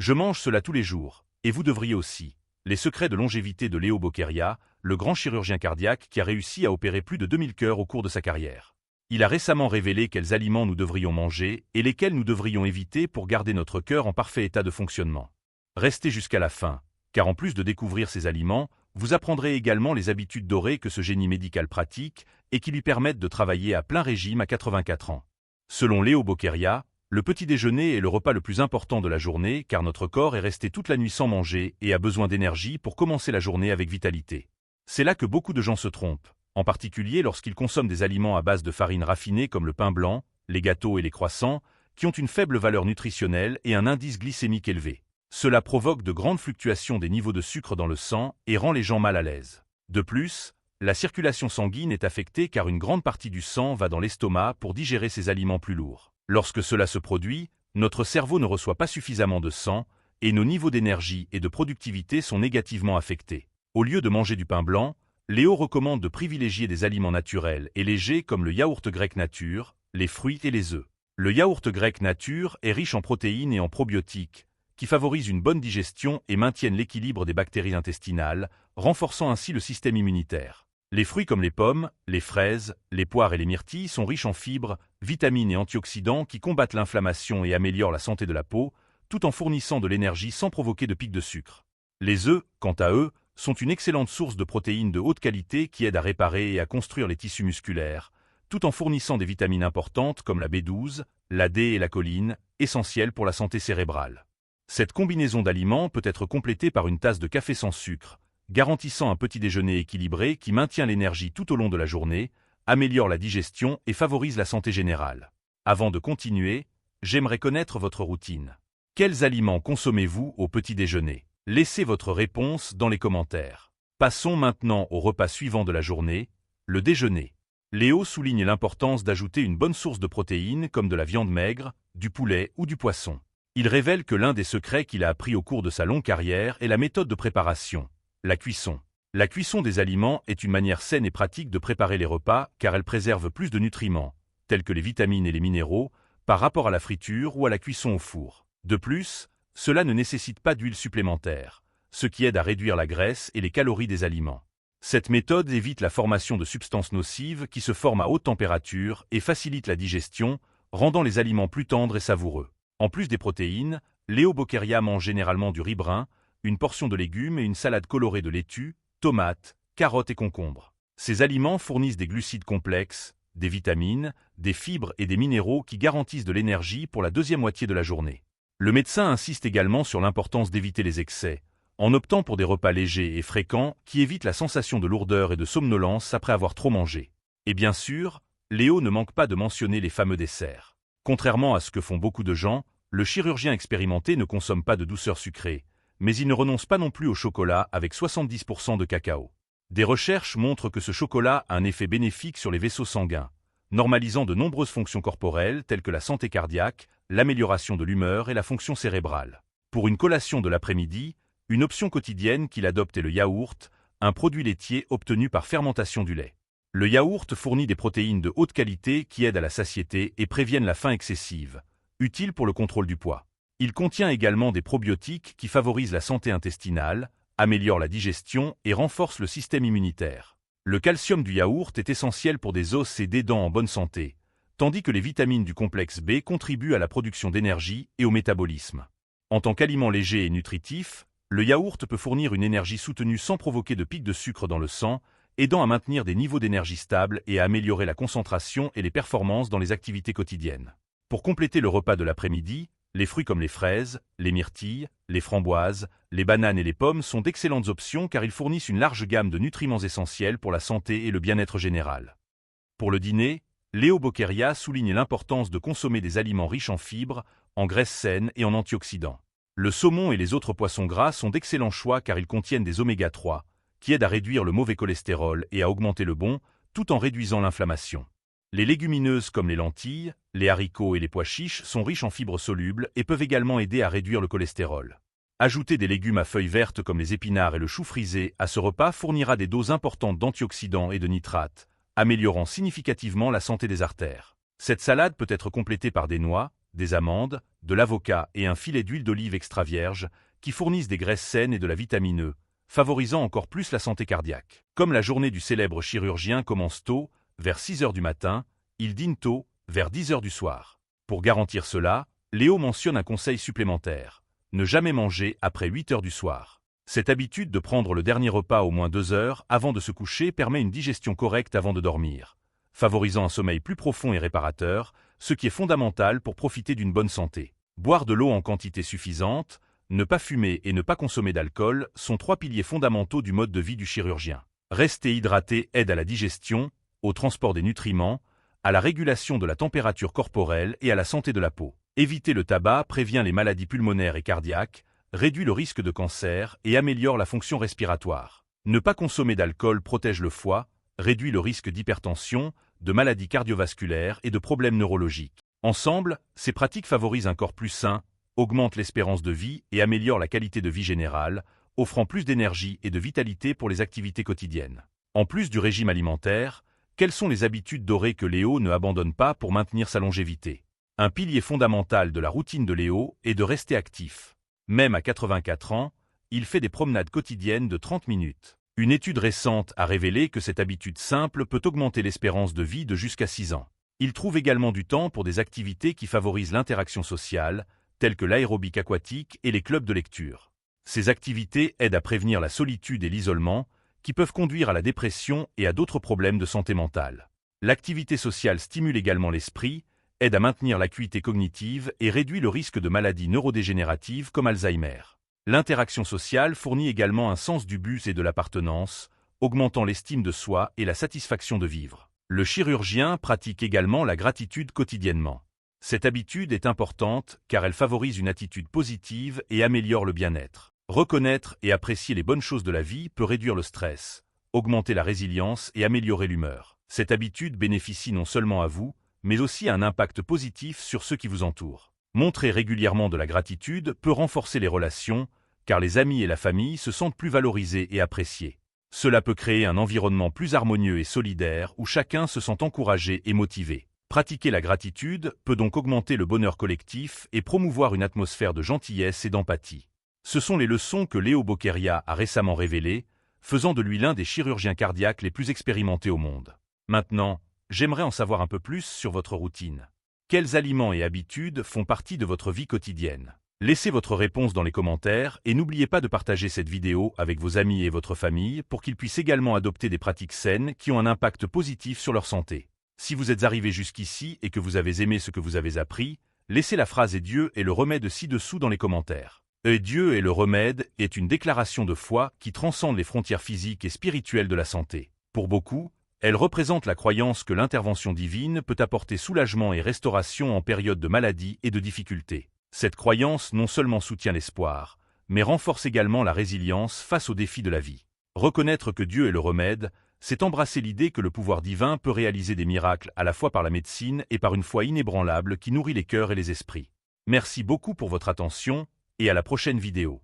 Je mange cela tous les jours, et vous devriez aussi. Les secrets de longévité de Léo Bocqueria, le grand chirurgien cardiaque qui a réussi à opérer plus de 2000 cœurs au cours de sa carrière. Il a récemment révélé quels aliments nous devrions manger et lesquels nous devrions éviter pour garder notre cœur en parfait état de fonctionnement. Restez jusqu'à la fin, car en plus de découvrir ces aliments, vous apprendrez également les habitudes dorées que ce génie médical pratique et qui lui permettent de travailler à plein régime à 84 ans. Selon Léo Bocqueria, le petit déjeuner est le repas le plus important de la journée car notre corps est resté toute la nuit sans manger et a besoin d'énergie pour commencer la journée avec vitalité. C'est là que beaucoup de gens se trompent, en particulier lorsqu'ils consomment des aliments à base de farine raffinée comme le pain blanc, les gâteaux et les croissants, qui ont une faible valeur nutritionnelle et un indice glycémique élevé. Cela provoque de grandes fluctuations des niveaux de sucre dans le sang et rend les gens mal à l'aise. De plus, la circulation sanguine est affectée car une grande partie du sang va dans l'estomac pour digérer ces aliments plus lourds. Lorsque cela se produit, notre cerveau ne reçoit pas suffisamment de sang et nos niveaux d'énergie et de productivité sont négativement affectés. Au lieu de manger du pain blanc, Léo recommande de privilégier des aliments naturels et légers comme le yaourt grec nature, les fruits et les œufs. Le yaourt grec nature est riche en protéines et en probiotiques, qui favorisent une bonne digestion et maintiennent l'équilibre des bactéries intestinales, renforçant ainsi le système immunitaire. Les fruits comme les pommes, les fraises, les poires et les myrtilles sont riches en fibres, vitamines et antioxydants qui combattent l'inflammation et améliorent la santé de la peau, tout en fournissant de l'énergie sans provoquer de pic de sucre. Les œufs, quant à eux, sont une excellente source de protéines de haute qualité qui aident à réparer et à construire les tissus musculaires, tout en fournissant des vitamines importantes comme la B12, la D et la choline, essentielles pour la santé cérébrale. Cette combinaison d'aliments peut être complétée par une tasse de café sans sucre, garantissant un petit déjeuner équilibré qui maintient l'énergie tout au long de la journée, améliore la digestion et favorise la santé générale. Avant de continuer, j'aimerais connaître votre routine. Quels aliments consommez-vous au petit déjeuner? Laissez votre réponse dans les commentaires. Passons maintenant au repas suivant de la journée, le déjeuner. Léo souligne l'importance d'ajouter une bonne source de protéines comme de la viande maigre, du poulet ou du poisson. Il révèle que l'un des secrets qu'il a appris au cours de sa longue carrière est la méthode de préparation, la cuisson. La cuisson des aliments est une manière saine et pratique de préparer les repas car elle préserve plus de nutriments, tels que les vitamines et les minéraux, par rapport à la friture ou à la cuisson au four. De plus, cela ne nécessite pas d'huile supplémentaire, ce qui aide à réduire la graisse et les calories des aliments. Cette méthode évite la formation de substances nocives qui se forment à haute température et facilite la digestion, rendant les aliments plus tendres et savoureux. En plus des protéines, Léo Bocqueria mange généralement du riz brun, une portion de légumes et une salade colorée de laitue, tomates, carottes et concombres. Ces aliments fournissent des glucides complexes, des vitamines, des fibres et des minéraux qui garantissent de l'énergie pour la deuxième moitié de la journée. Le médecin insiste également sur l'importance d'éviter les excès, en optant pour des repas légers et fréquents qui évitent la sensation de lourdeur et de somnolence après avoir trop mangé. Et bien sûr, Léo ne manque pas de mentionner les fameux desserts. Contrairement à ce que font beaucoup de gens, le chirurgien expérimenté ne consomme pas de douceur sucrée, mais il ne renonce pas non plus au chocolat avec 70% de cacao. Des recherches montrent que ce chocolat a un effet bénéfique sur les vaisseaux sanguins, normalisant de nombreuses fonctions corporelles telles que la santé cardiaque, l'amélioration de l'humeur et la fonction cérébrale. Pour une collation de l'après-midi, une option quotidienne qu'il adopte est le yaourt, un produit laitier obtenu par fermentation du lait. Le yaourt fournit des protéines de haute qualité qui aident à la satiété et préviennent la faim excessive, utile pour le contrôle du poids. Il contient également des probiotiques qui favorisent la santé intestinale, améliorent la digestion et renforcent le système immunitaire. Le calcium du yaourt est essentiel pour des os et des dents en bonne santé, tandis que les vitamines du complexe B contribuent à la production d'énergie et au métabolisme. En tant qu'aliment léger et nutritif, le yaourt peut fournir une énergie soutenue sans provoquer de pic de sucre dans le sang, aidant à maintenir des niveaux d'énergie stables et à améliorer la concentration et les performances dans les activités quotidiennes. Pour compléter le repas de l'après-midi, les fruits comme les fraises, les myrtilles, les framboises, les bananes et les pommes sont d'excellentes options car ils fournissent une large gamme de nutriments essentiels pour la santé et le bien-être général. Pour le dîner, Léo Bocqueria souligne l'importance de consommer des aliments riches en fibres, en graisses saines et en antioxydants. Le saumon et les autres poissons gras sont d'excellents choix car ils contiennent des oméga 3, qui aident à réduire le mauvais cholestérol et à augmenter le bon, tout en réduisant l'inflammation. Les légumineuses comme les lentilles, les haricots et les pois chiches sont riches en fibres solubles et peuvent également aider à réduire le cholestérol. Ajouter des légumes à feuilles vertes comme les épinards et le chou frisé à ce repas fournira des doses importantes d'antioxydants et de nitrates, améliorant significativement la santé des artères. Cette salade peut être complétée par des noix, des amandes, de l'avocat et un filet d'huile d'olive extra vierge, qui fournissent des graisses saines et de la vitamine E, favorisant encore plus la santé cardiaque. Comme la journée du célèbre chirurgien commence tôt, vers 6 heures du matin, il dîne tôt, vers 10 heures du soir. Pour garantir cela, Léo mentionne un conseil supplémentaire: ne jamais manger après 8 heures du soir. Cette habitude de prendre le dernier repas au moins 2 heures avant de se coucher permet une digestion correcte avant de dormir, favorisant un sommeil plus profond et réparateur, ce qui est fondamental pour profiter d'une bonne santé. Boire de l'eau en quantité suffisante, ne pas fumer et ne pas consommer d'alcool sont 3 piliers fondamentaux du mode de vie du chirurgien. Rester hydraté aide à la digestion, au transport des nutriments, à la régulation de la température corporelle et à la santé de la peau. Éviter le tabac prévient les maladies pulmonaires et cardiaques, réduit le risque de cancer et améliore la fonction respiratoire. Ne pas consommer d'alcool protège le foie, réduit le risque d'hypertension, de maladies cardiovasculaires et de problèmes neurologiques. Ensemble, ces pratiques favorisent un corps plus sain, augmentent l'espérance de vie et améliorent la qualité de vie générale, offrant plus d'énergie et de vitalité pour les activités quotidiennes. En plus du régime alimentaire, quelles sont les habitudes dorées que Léo ne abandonne pas pour maintenir sa longévité? Un pilier fondamental de la routine de Léo est de rester actif. Même à 84 ans, il fait des promenades quotidiennes de 30 minutes. Une étude récente a révélé que cette habitude simple peut augmenter l'espérance de vie de jusqu'à 6 ans. Il trouve également du temps pour des activités qui favorisent l'interaction sociale, telles que l'aérobic aquatique et les clubs de lecture. Ces activités aident à prévenir la solitude et l'isolement, qui peuvent conduire à la dépression et à d'autres problèmes de santé mentale. L'activité sociale stimule également l'esprit, aide à maintenir l'acuité cognitive et réduit le risque de maladies neurodégénératives comme Alzheimer. L'interaction sociale fournit également un sens du but et de l'appartenance, augmentant l'estime de soi et la satisfaction de vivre. Le chirurgien pratique également la gratitude quotidiennement. Cette habitude est importante car elle favorise une attitude positive et améliore le bien-être. Reconnaître et apprécier les bonnes choses de la vie peut réduire le stress, augmenter la résilience et améliorer l'humeur. Cette habitude bénéficie non seulement à vous, mais aussi a un impact positif sur ceux qui vous entourent. Montrer régulièrement de la gratitude peut renforcer les relations, car les amis et la famille se sentent plus valorisés et appréciés. Cela peut créer un environnement plus harmonieux et solidaire où chacun se sent encouragé et motivé. Pratiquer la gratitude peut donc augmenter le bonheur collectif et promouvoir une atmosphère de gentillesse et d'empathie. Ce sont les leçons que Léo Boqueria a récemment révélées, faisant de lui l'un des chirurgiens cardiaques les plus expérimentés au monde. Maintenant, j'aimerais en savoir un peu plus sur votre routine. Quels aliments et habitudes font partie de votre vie quotidienne? Laissez votre réponse dans les commentaires et n'oubliez pas de partager cette vidéo avec vos amis et votre famille pour qu'ils puissent également adopter des pratiques saines qui ont un impact positif sur leur santé. Si vous êtes arrivé jusqu'ici et que vous avez aimé ce que vous avez appris, laissez la phrase « Et Dieu est le remède » ci-dessous dans les commentaires. Et Dieu est le remède est une déclaration de foi qui transcende les frontières physiques et spirituelles de la santé. Pour beaucoup, elle représente la croyance que l'intervention divine peut apporter soulagement et restauration en période de maladie et de difficultés. Cette croyance non seulement soutient l'espoir, mais renforce également la résilience face aux défis de la vie. Reconnaître que Dieu est le remède, c'est embrasser l'idée que le pouvoir divin peut réaliser des miracles à la fois par la médecine et par une foi inébranlable qui nourrit les cœurs et les esprits. Merci beaucoup pour votre attention, et à la prochaine vidéo.